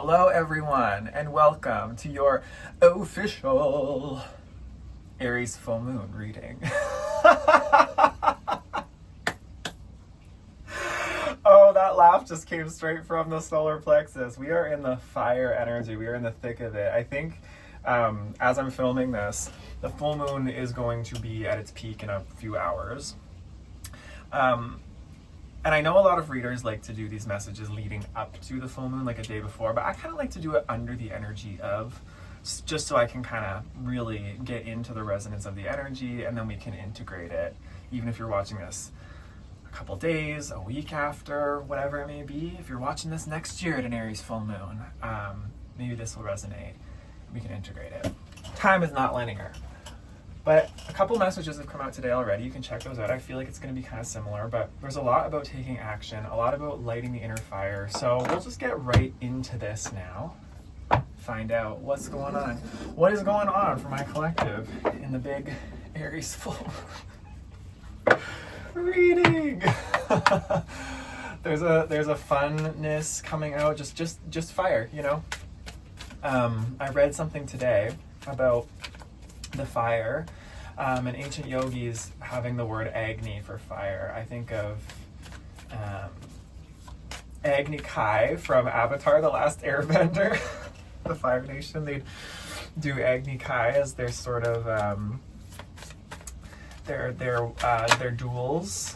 Hello everyone, and welcome to your official Aries full moon reading. Oh, that laugh just came straight from the solar plexus. We are in the fire energy. We are in the thick of it. I think as I'm filming this, the full moon is going to be at its peak in a few hours. And I know a lot of readers like to do these messages leading up to the full moon, like a day before, but I kind of like to do it under the energy of, just so I can kind of really get into the resonance of the energy, and then we can integrate it, even if you're watching this a couple days, a week after, whatever it may be. If you're watching this next year at an Aries full moon, maybe this will resonate. We can integrate it. Time is not linear. But a couple messages have come out today already. You can check those out. I feel like it's going to be kind of similar, but there's a lot about taking action, a lot about lighting the inner fire. So we'll just get right into this now. Find out what's going on. What is going on for my collective in the big Aries full reading? There's a funness coming out, just fire, you know. I read something today about the fire, and ancient yogis having the word Agni for fire. I think of Agni Kai from Avatar: The Last Airbender. The Fire Nation, they'd do Agni Kai as their sort of their duels,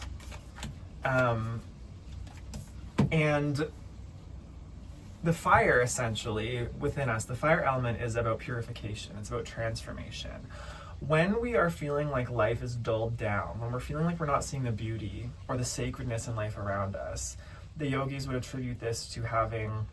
and the fire, essentially, within us, the fire element is about purification. It's about transformation. When we are feeling like life is dulled down, when we're feeling like we're not seeing the beauty or the sacredness in life around us, the yogis would attribute this to having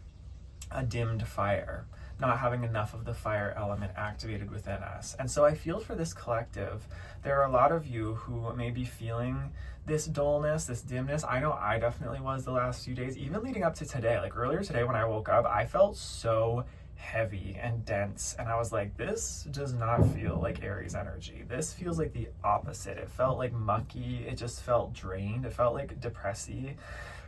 a dimmed fire, not having enough of the fire element activated within us. And so I feel for this collective, there are a lot of you who may be feeling this dullness, this dimness. I know I definitely was the last few days, even leading up to today. Like earlier today when I woke up, I felt so heavy and dense, and I was like, this does not feel like Aries energy. This feels like the opposite. It felt like mucky. It just felt drained. It felt like depressy,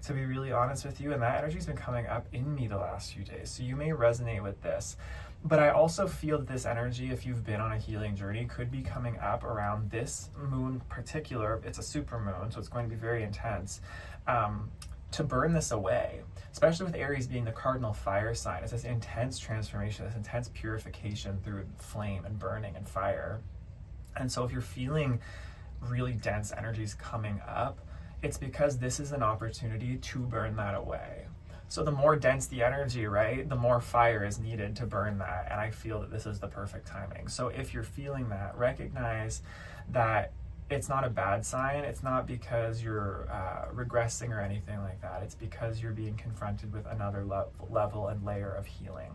to be really honest with you, and that energy's been coming up in me the last few days. So you may resonate with this. But I also feel that this energy, if you've been on a healing journey, could be coming up around this moon particular. It's a super moon, so it's going to be very intense, to burn this away, especially with Aries being the cardinal fire sign. It's this intense transformation, this intense purification through flame and burning and fire. And so if you're feeling really dense energies coming up, it's because this is an opportunity to burn that away. So the more dense the energy, right, the more fire is needed to burn that. And I feel that this is the perfect timing. So if you're feeling that, recognize that it's not a bad sign. It's not because you're regressing or anything like that. It's because you're being confronted with another level and layer of healing,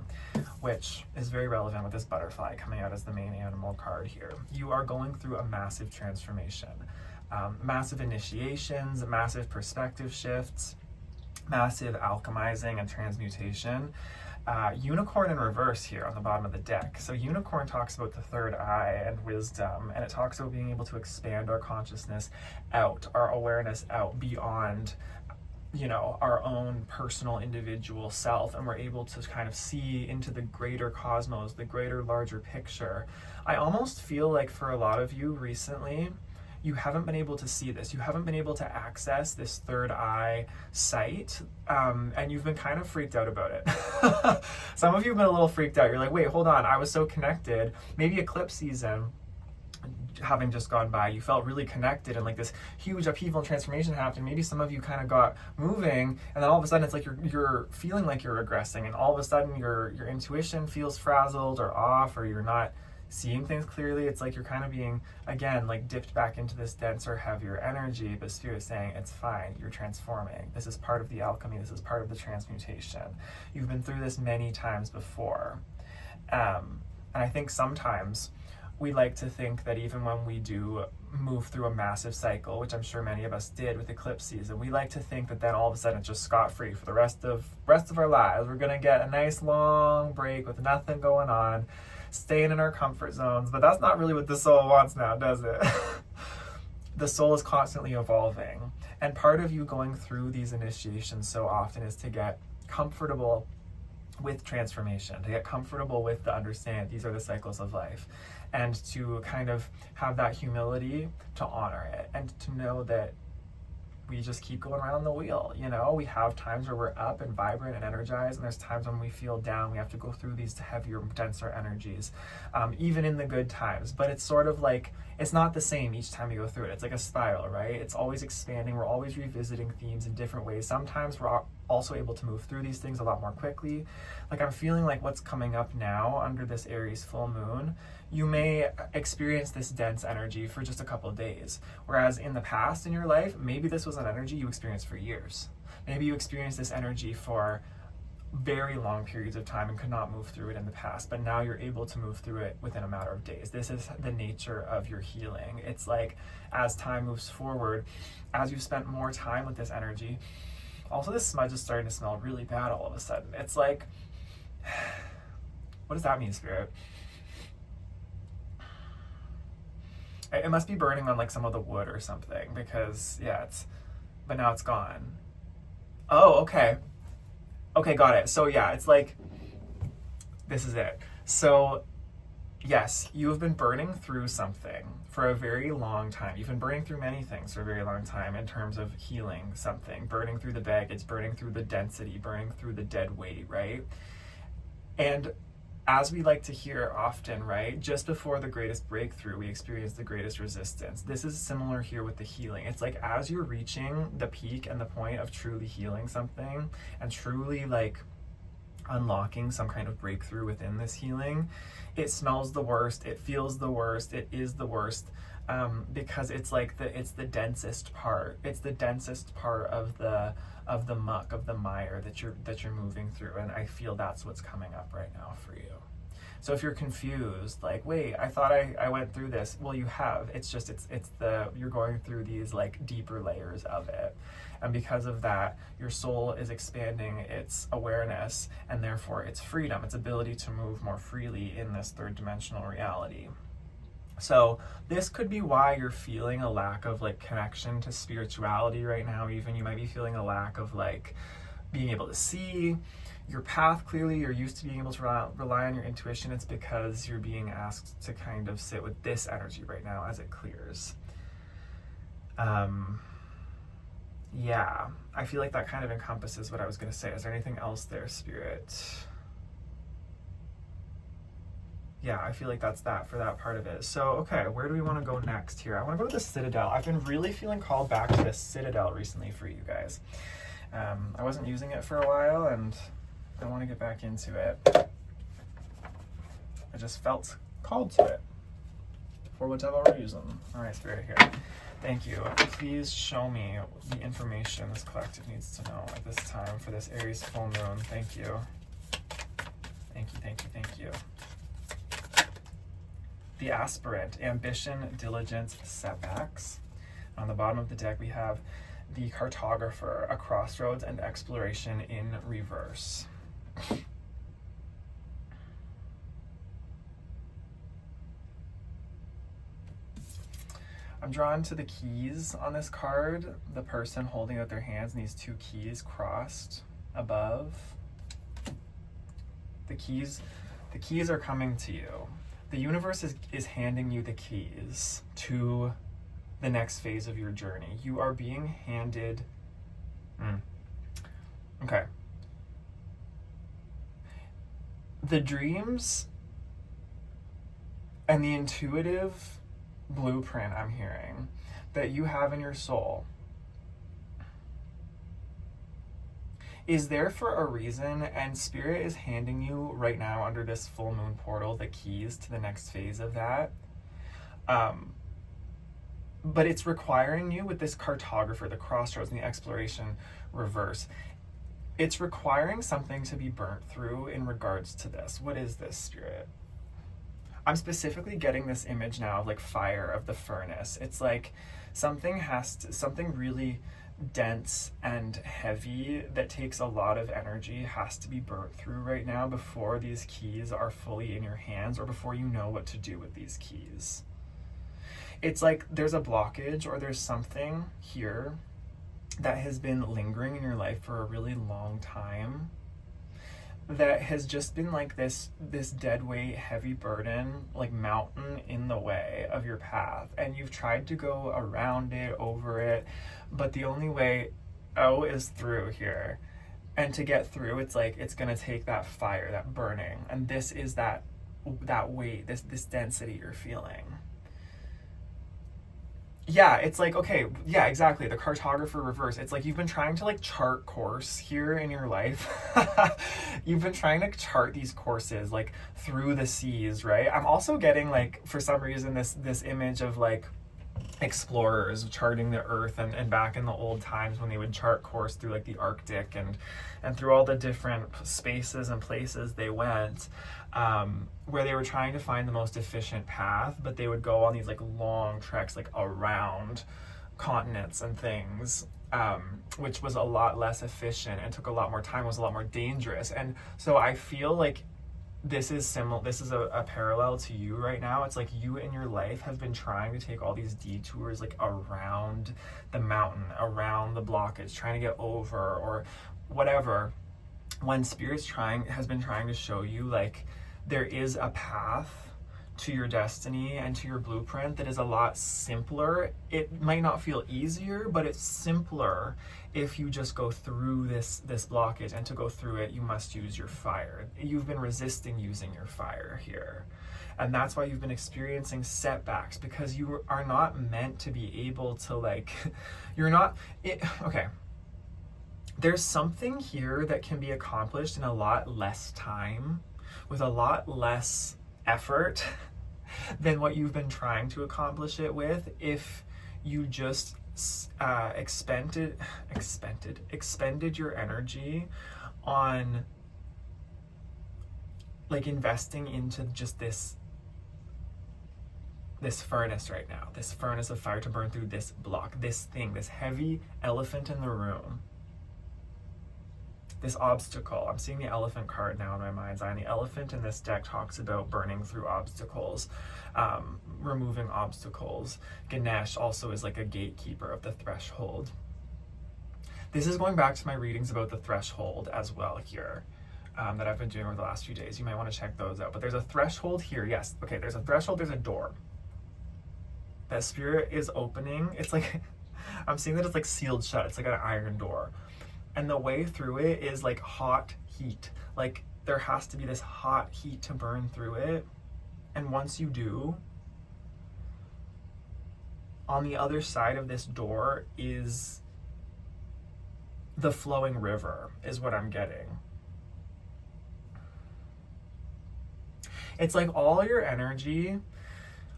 which is very relevant with this butterfly coming out as the main animal card here. You are going through a massive transformation, massive initiations, massive perspective shifts, massive alchemizing and transmutation. Unicorn in reverse here on the bottom of the deck. So unicorn talks about the third eye and wisdom, and it talks about being able to expand our consciousness out, our awareness out beyond, you know, our own personal individual self, and we're able to kind of see into the greater cosmos, the greater, larger picture. I almost feel like for a lot of you recently, you haven't been able to see this. You haven't been able to access this third eye sight, and you've been kind of freaked out about it. Some of you have been a little freaked out. You're like, wait, hold on. I was so connected. Maybe eclipse season having just gone by, you felt really connected and like this huge upheaval and transformation happened. Maybe some of you kind of got moving, and then all of a sudden it's like you're feeling like you're regressing, and all of a sudden your intuition feels frazzled or off, or you're not seeing things clearly. It's like you're kind of being, again, like dipped back into this denser, heavier energy, but Spirit's saying it's fine, you're transforming. This is part of the alchemy, this is part of the transmutation. You've been through this many times before. And I think sometimes we like to think that even when we do move through a massive cycle, which I'm sure many of us did with eclipse season, we like to think that then all of a sudden it's just scot-free for the rest of our lives. We're gonna get a nice long break with nothing going on, staying in our comfort zones. But that's not really what the soul wants now, does it? The soul is constantly evolving, and part of you going through these initiations so often is to get comfortable with transformation, to get comfortable with the understanding these are the cycles of life, and to kind of have that humility to honor it, and to know that we just keep going around the wheel. You know, we have times where we're up and vibrant and energized, and there's times when we feel down. We have to go through these heavier, denser energies, even in the good times. But it's sort of like, it's not the same each time you go through it. It's like a spiral, right? It's always expanding. We're always revisiting themes in different ways. Sometimes we're also able to move through these things a lot more quickly. Like, I'm feeling like what's coming up now under this Aries full moon, you may experience this dense energy for just a couple of days. Whereas in the past in your life, maybe this was an energy you experienced for years. Maybe you experienced this energy for very long periods of time and could not move through it in the past, but now you're able to move through it within a matter of days. This is the nature of your healing. It's like, as time moves forward, as you've spent more time with this energy, also this smudge is starting to smell really bad all of a sudden. It's like, what does that mean, Spirit? It must be burning on like some of the wood or something, because but now it's gone. Oh, okay. Okay, got it. So yeah, it's like, this is it. So yes, you have been burning through something for a very long time. You've been burning through many things for a very long time in terms of healing something, burning through the baggage, burning through the density, burning through the dead weight, right? And as we like to hear often, right, just before the greatest breakthrough, we experience the greatest resistance. This is similar here with the healing. It's like, as you're reaching the peak and the point of truly healing something and truly like unlocking some kind of breakthrough within this healing, it smells the worst, it feels the worst, it is the worst, because it's like it's the densest part. It's the densest part of the muck, of the mire that you're moving through, and I feel that's what's coming up right now for you. So if you're confused, like, wait, I thought I went through this. Well, you have. It's just you're going through these like deeper layers of it. And because of that, your soul is expanding its awareness and therefore its freedom, its ability to move more freely in this third dimensional reality. So this could be why you're feeling a lack of like connection to spirituality right now. Even you might be feeling a lack of like being able to see your path clearly. You're used to being able to rely on your intuition. It's because you're being asked to kind of sit with this energy right now as it clears. Yeah, I feel like that kind of encompasses what I was going to say. Is there anything else there, Spirit? Yeah, I feel like that's that for that part of it. So, okay, where do we want to go next here? I want to go to the Citadel. I've been really feeling called back to the Citadel recently for you guys. I wasn't using it for a while, and I want to get back into it. I just felt called to it for whatever reason. All right, Spirit, here. Thank you. Please show me the information this collective needs to know at this time for this Aries full moon. Thank you. Thank you, thank you, thank you. The Aspirant, Ambition, Diligence, Setbacks. On the bottom of the deck, we have the Cartographer, A Crossroads and Exploration in reverse. I'm drawn to the keys on this card. The person holding out their hands and these two keys crossed above. The keys are coming to you. The universe is handing you the keys to the next phase of your journey. You are being handed... Okay. The dreams and the intuitive blueprint I'm hearing that you have in your soul is there for a reason, and Spirit is handing you right now under this full moon portal the keys to the next phase of that. But it's requiring you with this Cartographer, the Crossroads, and the Exploration reverse. It's requiring something to be burnt through in regards to this. What is this, Spirit? I'm specifically getting this image now of like fire, of the furnace. It's like something really dense and heavy that takes a lot of energy has to be burnt through right now before these keys are fully in your hands, or before you know what to do with these keys. It's like there's a blockage, or there's something here that has been lingering in your life for a really long time that has just been like this dead weight, heavy burden, like mountain in the way of your path, and you've tried to go around it, over it, but the only way out is through here. And to get through, it's like it's gonna take that fire, that burning, and this is that weight, this density you're feeling. Yeah, it's like, okay, yeah, exactly. The cartographer reverse. It's like you've been trying to like chart course here in your life. You've been trying to chart these courses like through the seas, right? I'm also getting like, for some reason, this image of like explorers charting the earth, and back in the old times when they would chart course through like the Arctic and through all the different spaces and places they went, where they were trying to find the most efficient path, but they would go on these like long treks like around continents and things, which was a lot less efficient and took a lot more time, was a lot more dangerous. And so I feel like this is similar. This is a parallel to you right now. It's like you in your life have been trying to take all these detours like around the mountain, around the blockage, trying to get over or whatever, when spirit's has been trying to show you like there is a path to your destiny and to your blueprint that is a lot simpler. It might not feel easier, but it's simpler if you just go through this blockage, and to go through it, you must use your fire. You've been resisting using your fire here. And that's why you've been experiencing setbacks, because you are not meant to be able to like, okay. There's something here that can be accomplished in a lot less time, with a lot less effort than what you've been trying to accomplish it with, if you just expended your energy on like investing into just this furnace right now, this furnace of fire to burn through this block, this thing, this heavy elephant in the room, this obstacle. I'm seeing the elephant card now in my mind's eye, and the elephant in this deck talks about burning through obstacles, removing obstacles. Ganesh also is like a gatekeeper of the threshold. This is going back to my readings about the threshold as well here, that I've been doing over the last few days. You might want to check those out. But there's a threshold here. Yes, okay, there's a threshold, there's a door that spirit is opening. It's like, I'm seeing that it's like sealed shut. It's like an iron door. And the way through it is like hot heat. Like there has to be this hot heat to burn through it. And once you do, on the other side of this door is the flowing river, is what I'm getting. It's like all your energy,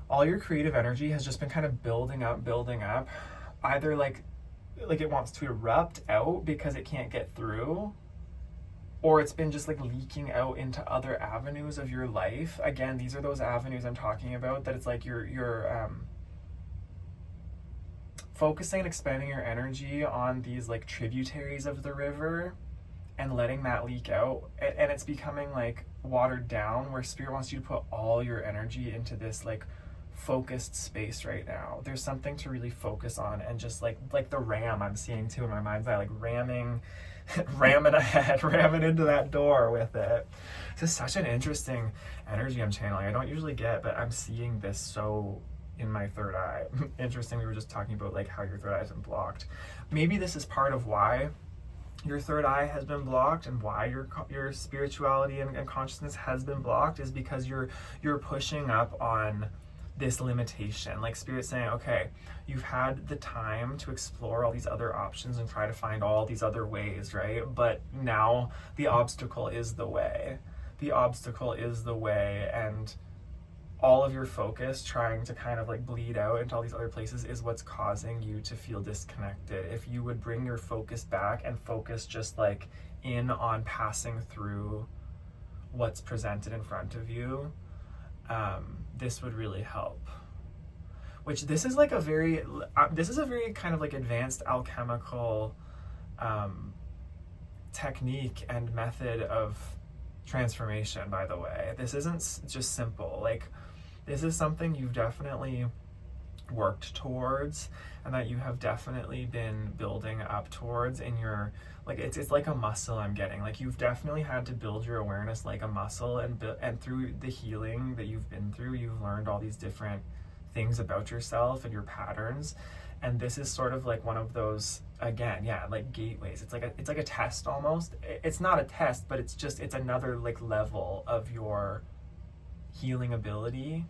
all your creative energy has just been kind of building up, either like it wants to erupt out because it can't get through, or it's been just like leaking out into other avenues of your life. Again, these are those avenues I'm talking about, that it's like you're focusing and expending your energy on these like tributaries of the river and letting that leak out, and it's becoming like watered down, where spirit wants you to put all your energy into this like focused space right now. There's something to really focus on, and just like the ram I'm seeing too in my mind's eye, like ramming ahead, ramming into that door with it. This is such an interesting energy I'm channeling. I don't usually get, but I'm seeing this so in my third eye. Interesting, we were just talking about like how your third eye has been blocked. Maybe this is part of why your third eye has been blocked, and why your spirituality and consciousness has been blocked, is because you're pushing up on this limitation. Like spirit saying, okay, you've had the time to explore all these other options and try to find all these other ways, right? But now the obstacle is the way. The obstacle is the way, and all of your focus trying to kind of like bleed out into all these other places is what's causing you to feel disconnected. If you would bring your focus back and focus just like in on passing through what's presented in front of you, this would really help. Which this is like a very kind of like advanced alchemical technique and method of transformation, by the way. This isn't just simple. Like, this is something you've definitely worked towards, and that you have definitely been building up towards in your, like, it's like a muscle I'm getting. Like, you've definitely had to build your awareness like a muscle, and through the healing that you've been through, you've learned all these different things about yourself and your patterns. And this is sort of like one of those, again, yeah, like gateways. It's like a test almost. It's not a test, but it's another like level of your healing ability.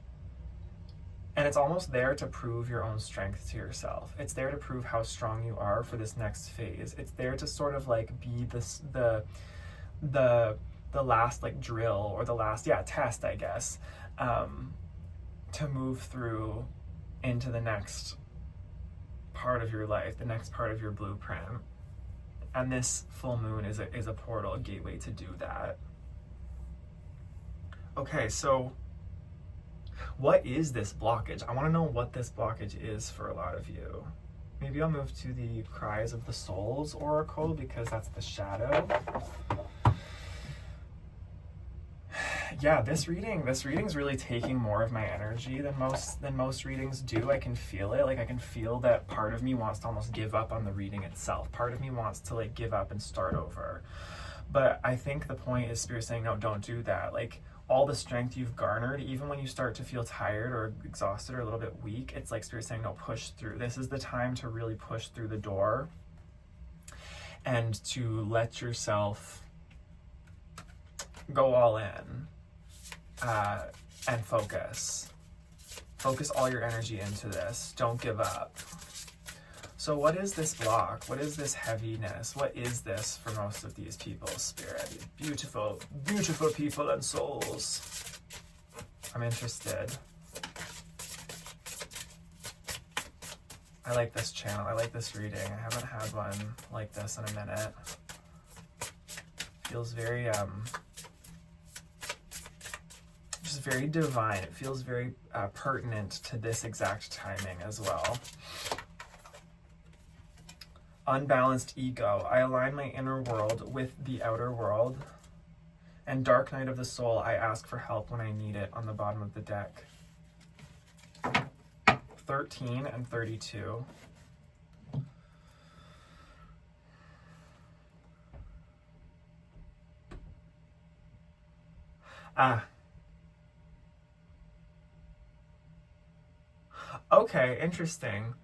And it's almost there to prove your own strength to yourself. It's there to prove how strong you are for this next phase. It's there to sort of like be this the last like drill, or the last, yeah, test, I guess, to move through into the next part of your life, the next part of your blueprint. And this full moon is a portal, a gateway to do that. Okay, so what is this blockage? I want to know what this blockage is for a lot of you. Maybe I'll move to the Cries of the Souls oracle, because that's the shadow. Yeah, this reading's really taking more of my energy than most readings do. I can feel it. Like, I can feel that part of me wants to almost give up on the reading itself. Part of me wants to like give up and start over. But I think the point is Spirit saying, no, don't do that. Like, all the strength you've garnered, even when you start to feel tired or exhausted or a little bit weak, it's like Spirit saying, no, push through. This is the time to really push through the door and to let yourself go all in, and focus all your energy into this. Don't give up. So what is this block? What is this heaviness? What is this for most of these people, Spirit? Beautiful, beautiful people and souls. I'm interested. I like this channel. I like this reading. I haven't had one like this in a minute. Feels very, just very divine. It feels very pertinent to this exact timing as well. Unbalanced ego. I align my inner world with the outer world. And Dark Night of the Soul, I ask for help when I need it, on the bottom of the deck. 13 and 32. Okay, interesting.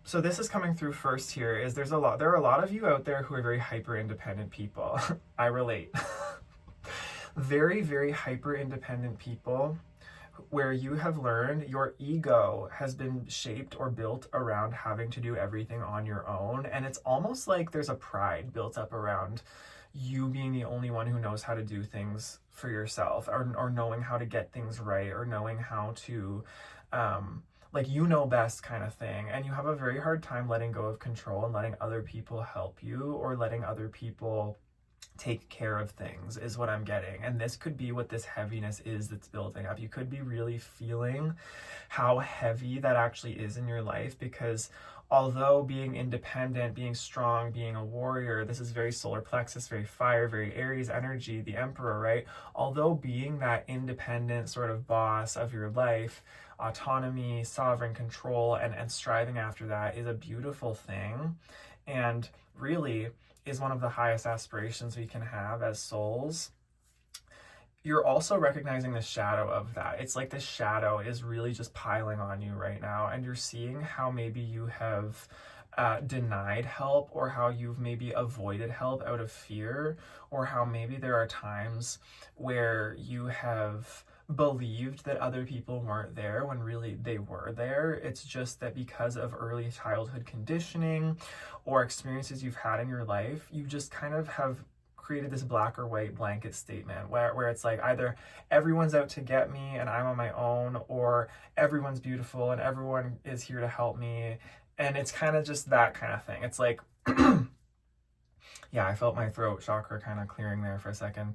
So this is coming through first here, is there are a lot of you out there who are very hyper independent people. I relate. Very, very hyper independent people, where you have learned your ego has been shaped or built around having to do everything on your own. And it's almost like there's a pride built up around you being the only one who knows how to do things for yourself, or knowing how to get things right, or knowing how to, like, you know best kind of thing. And you have a very hard time letting go of control and letting other people help you, or letting other people take care of things, is what I'm getting. And this could be what this heaviness is that's building up. You could be really feeling how heavy that actually is in your life, because although being independent, being strong, being a warrior, this is very solar plexus, very fire, very Aries energy, the Emperor, right? Although being that independent sort of boss of your life, autonomy, sovereign control, and striving after that is a beautiful thing, and really is one of the highest aspirations we can have as souls. You're also recognizing the shadow of that. It's like the shadow is really just piling on you right now, and you're seeing how maybe you have denied help, or how you've maybe avoided help out of fear, or how maybe there are times where you have believed that other people weren't there when really they were there. It's just that because of early childhood conditioning or experiences you've had in your life, you just kind of have created this black or white blanket statement where it's like either everyone's out to get me and I'm on my own, or everyone's beautiful and everyone is here to help me. And it's kind of just that kind of thing. It's like, yeah, I felt my throat chakra kind of clearing there for a second.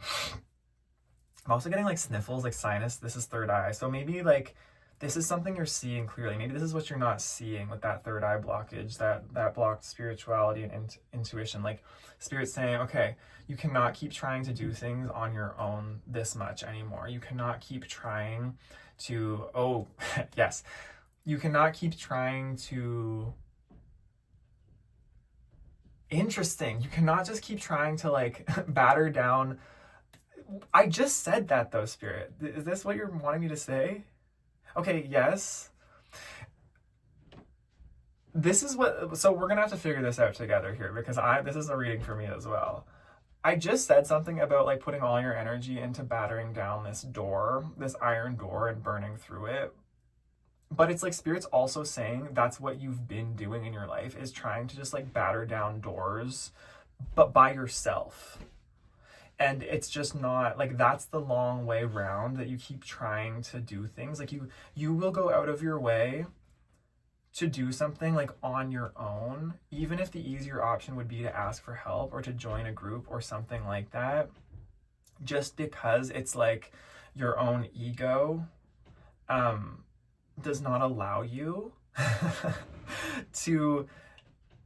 I'm also getting like sniffles, like sinus. This is third eye. So maybe like this is something you're seeing clearly. Maybe this is what you're not seeing with that third eye blockage, that blocked spirituality and intuition. Like Spirit's saying, okay, you cannot keep trying to do things on your own this much anymore. You cannot keep trying to, oh, yes, You cannot keep trying to... Interesting. You cannot just keep trying to like batter down. I just said that though, Spirit. Is this what you're wanting me to say? Okay, yes. This is what, so we're gonna have to figure this out together here, because this is a reading for me as well. I just said something about like putting all your energy into battering down this door, this iron door, and burning through it. But it's like Spirit's also saying that's what you've been doing in your life, is trying to just like batter down doors, but by yourself. And it's just not like, that's the long way round, that you keep trying to do things. Like you will go out of your way to do something like on your own, even if the easier option would be to ask for help or to join a group or something like that, just because it's like your own ego does not allow you to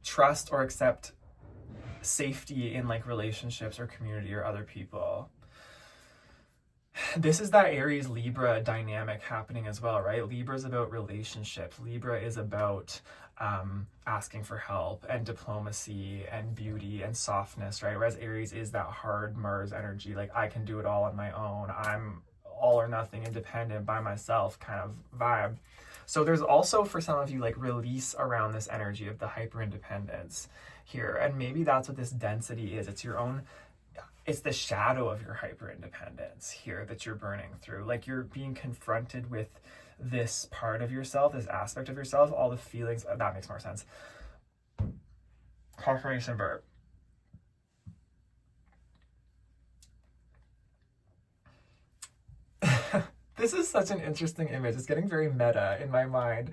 trust or accept safety in like relationships or community or other people. This is that Aries Libra dynamic happening as well, right? Libra is about relationships. Libra is about asking for help and diplomacy and beauty and softness, right? Whereas Aries is that hard Mars energy, like I can do it all on my own. I'm all or nothing, independent, by myself kind of vibe. So there's also, for some of you, like release around this energy of the hyper independence here. And maybe that's what this density is. It's your own, it's the shadow of your hyper independence here that you're burning through. Like you're being confronted with this part of yourself, this aspect of yourself, all the feelings. That makes more sense. Confirmation verb. This is such an interesting image. It's getting very meta in my mind.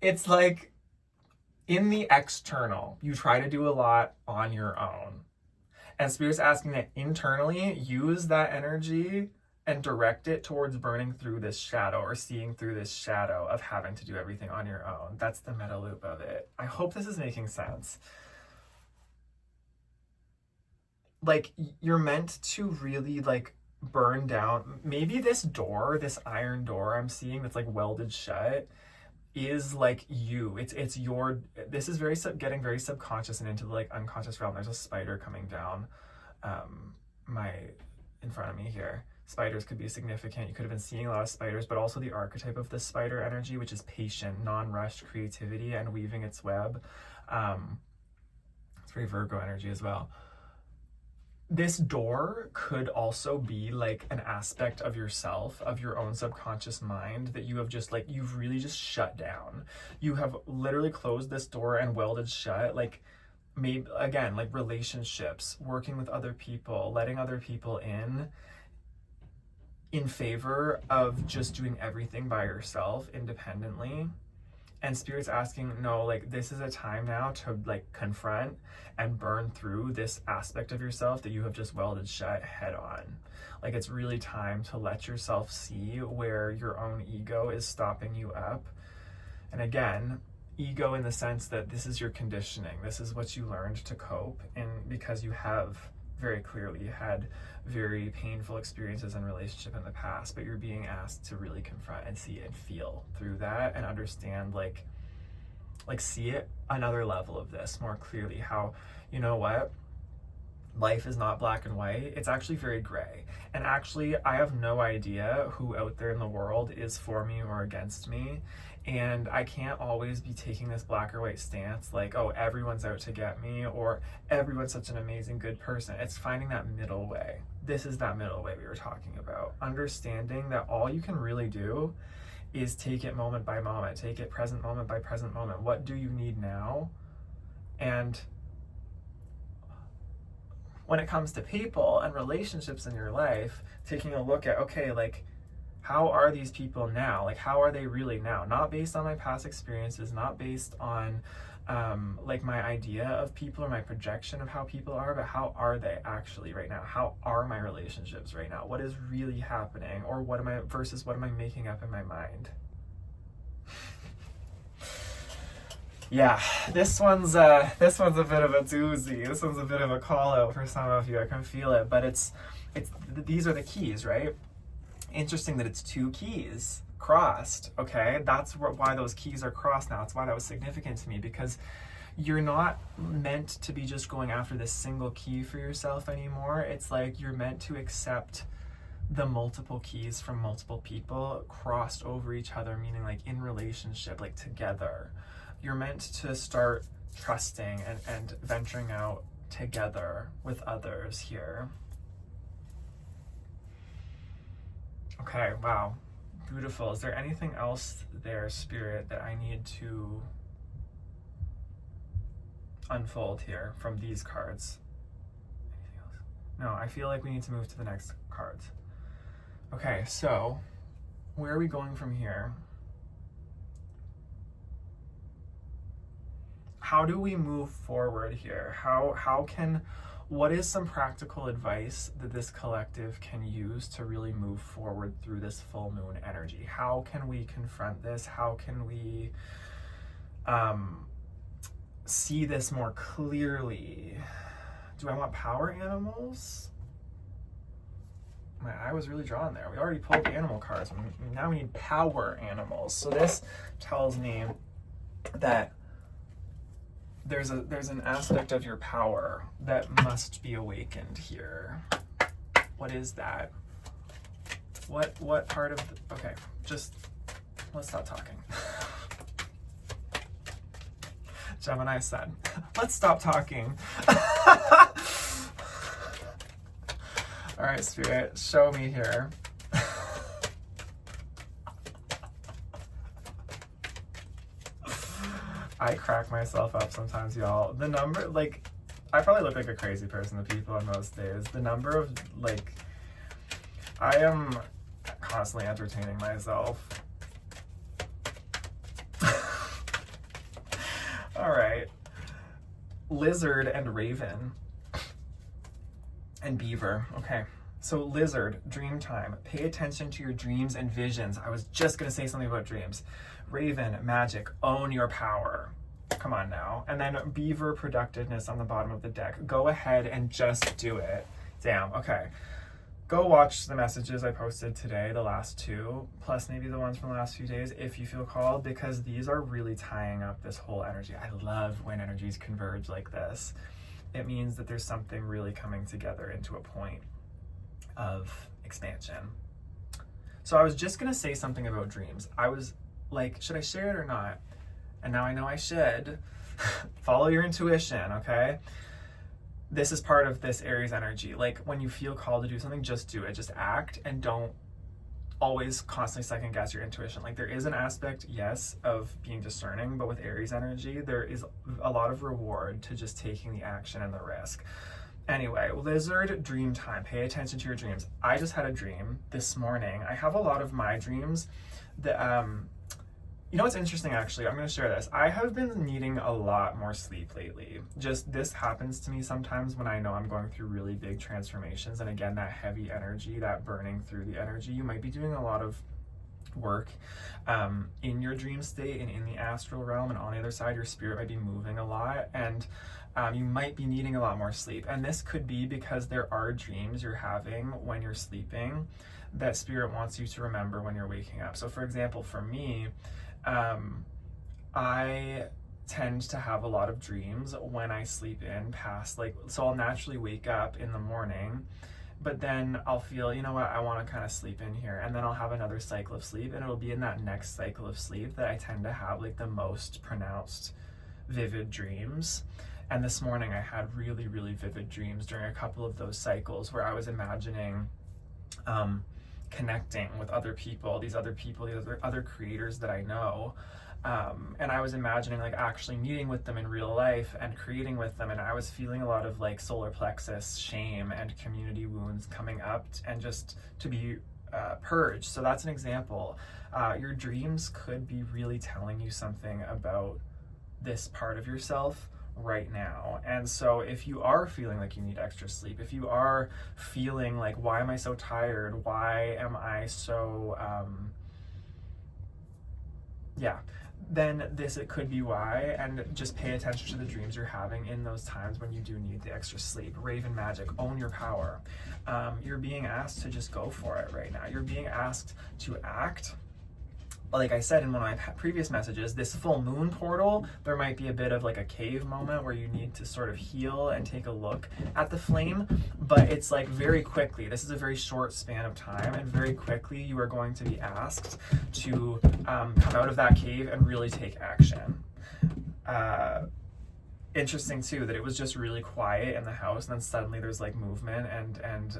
It's like in the external, you try to do a lot on your own. And Spirit's asking that internally, use that energy and direct it towards burning through this shadow, or seeing through this shadow of having to do everything on your own. That's the meta loop of it. I hope this is making sense. Like you're meant to really like burn down, maybe this door, this iron door I'm seeing that's like welded shut, is like you. It's your, this is very getting very subconscious and into the like unconscious realm. There's a spider coming down in front of me here. Spiders could be significant. You could have been seeing a lot of spiders, but also the archetype of the spider energy, which is patient, non-rushed creativity and weaving its web. It's very Virgo energy as well. This door could also be like an aspect of yourself, of your own subconscious mind, that you have just like, you've really just shut down. You have literally closed this door and welded shut, like maybe again, like relationships, working with other people, letting other people in favor of just doing everything by yourself independently. And Spirit's asking, no, like this is a time now to like confront and burn through this aspect of yourself that you have just welded shut head on. Like it's really time to let yourself see where your own ego is stopping you up. And again, ego in the sense that this is your conditioning. This is what you learned to cope, and because you have very clearly had very painful experiences in relationship in the past, but you're being asked to really confront and see and feel through that and understand, like see it another level of this more clearly, how, you know what, life is not black and white. It's actually very gray. And actually, I have no idea who out there in the world is for me or against me. And I can't always be taking this black or white stance, like, oh, everyone's out to get me, or everyone's such an amazing, good person. It's finding that middle way. This is that middle way we were talking about. Understanding that all you can really do is take it moment by moment, take it present moment by present moment. What do you need now? And when it comes to people and relationships in your life, taking a look at, okay, like, how are these people now? Like, how are they really now? Not based on my past experiences, not based on like my idea of people or my projection of how people are, but how are they actually right now? How are my relationships right now? What is really happening? Or what am I making up in my mind? Yeah, this one's a bit of a doozy. This one's a bit of a call out for some of you. I can feel it, but it's these are the keys, right? Interesting that it's two keys. crossed, okay? That's why those keys are crossed now. That's why that was significant to me, because you're not meant to be just going after this single key for yourself anymore. It's like you're meant to accept the multiple keys from multiple people crossed over each other, meaning like in relationship, like together. You're meant to start trusting and venturing out together with others here. Okay, wow. Beautiful. Is there anything else there, Spirit, that I need to unfold here from these cards? Anything else? No, I feel like we need to move to the next cards. Okay, so where are we going from here? How do we move forward here? What is some practical advice that this collective can use to really move forward through this full moon energy? How can we confront this? How can we see this more clearly? Do I want power animals? My eye was really drawn there. We already pulled the animal cards. Now we need power animals. So this tells me that there's an aspect of your power that must be awakened here. What is that? What part of okay, just let's stop talking. Gemini said, let's stop talking. All right, Spirit, show me here. I crack myself up sometimes, y'all. The number, like, I probably look like a crazy person to people in most days. The number of, like, I am constantly entertaining myself. All right. Lizard and Raven. And Beaver. Okay. So Lizard, dream time. Pay attention to your dreams and visions. I was just going to say something about dreams. Raven, magic. Own your power. Come on now. And then Beaver, productiveness on the bottom of the deck. Go ahead and just do it. Damn. Okay. Go watch the messages I posted today, the last two, plus maybe the ones from the last few days, if you feel called, because these are really tying up this whole energy. I love when energies converge like this. It means that there's something really coming together into a point of expansion. So I was just going to say something about dreams. I was like, should I share it or not? And now I know I should. Follow your intuition, okay? This is part of this Aries energy. Like, when you feel called to do something, just do it. Just act, and don't always constantly second guess your intuition. Like, there is an aspect, yes, of being discerning, but with Aries energy, there is a lot of reward to just taking the action and the risk. Anyway, Lizard, dream time. Pay attention to your dreams. I just had a dream this morning. I have a lot of my dreams that, you know what's interesting, actually? I'm going to share this. I have been needing a lot more sleep lately. Just this happens to me sometimes when I know I'm going through really big transformations. And again, that heavy energy, that burning through the energy, you might be doing a lot of work in your dream state and in the astral realm. And on the other side, your spirit might be moving a lot. And you might be needing a lot more sleep. And this could be because there are dreams you're having when you're sleeping that spirit wants you to remember when you're waking up. So for example, for me, I tend to have a lot of dreams when I sleep in past, like, so I'll naturally wake up in the morning, but then I'll feel, you know what, I want to kind of sleep in here. And then I'll have another cycle of sleep, and it'll be in that next cycle of sleep that I tend to have like the most pronounced vivid dreams. And this morning I had really, really vivid dreams during a couple of those cycles where I was imagining, connecting with other people, these other creators that I know. And I was imagining like actually meeting with them in real life and creating with them. And I was feeling a lot of like solar plexus shame and community wounds coming up and just to be purged. So that's an example. Your dreams could be really telling you something about this part of yourself right now. And so if you are feeling like you need extra sleep, if you are feeling like, why am I so tired? Why am I so, then it could be why. And just pay attention to the dreams you're having in those times when you do need the extra sleep. Raven magic, own your power. You're being asked to just go for it right now. You're being asked to act like I said in one of my previous messages, this full moon portal, there might be a bit of like a cave moment where you need to sort of heal and take a look at the flame, but it's like very quickly, this is a very short span of time, and very quickly you are going to be asked to come out of that cave and really take action. Interesting too that it was just really quiet in the house, and then suddenly there's like movement and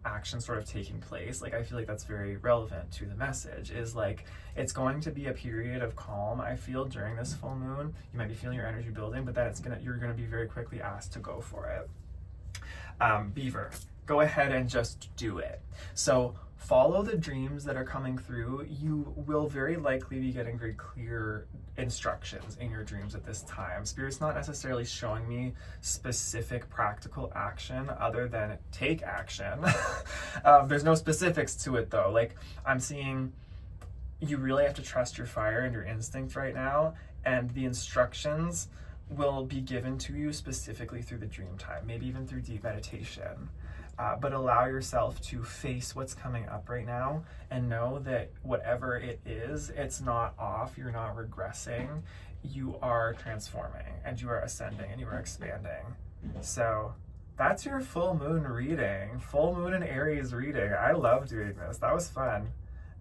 action sort of taking place. Like I feel like that's very relevant to the message, is like it's going to be a period of calm, I feel, during this full moon. You might be feeling your energy building, but then you're gonna be very quickly asked to go for it. Beaver, go ahead and just do it. So follow the dreams that are coming through. You will very likely be getting very clear instructions in your dreams at this time. Spirit's not necessarily showing me specific practical action other than take action. There's no specifics to it though. Like I'm seeing you really have to trust your fire and your instinct right now, and the instructions will be given to you specifically through the dream time, maybe even through deep meditation. But allow yourself to face what's coming up right now and know that whatever it is, it's not off, you're not regressing, you are transforming and you are ascending and you are expanding. So that's your full moon reading, full moon and Aries reading. I love doing this, that was fun.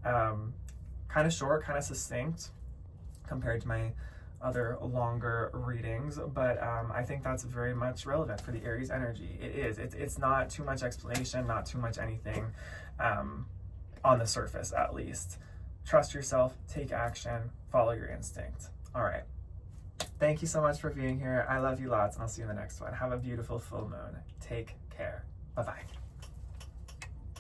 Kind of short, kind of succinct compared to my other longer readings, but I think that's very much relevant for the Aries energy. It is. It's not too much explanation, not too much anything on the surface at least. Trust yourself, take action, follow your instinct. All right. Thank you so much for being here. I love you lots, and I'll see you in the next one. Have a beautiful full moon. Take care. Bye-bye.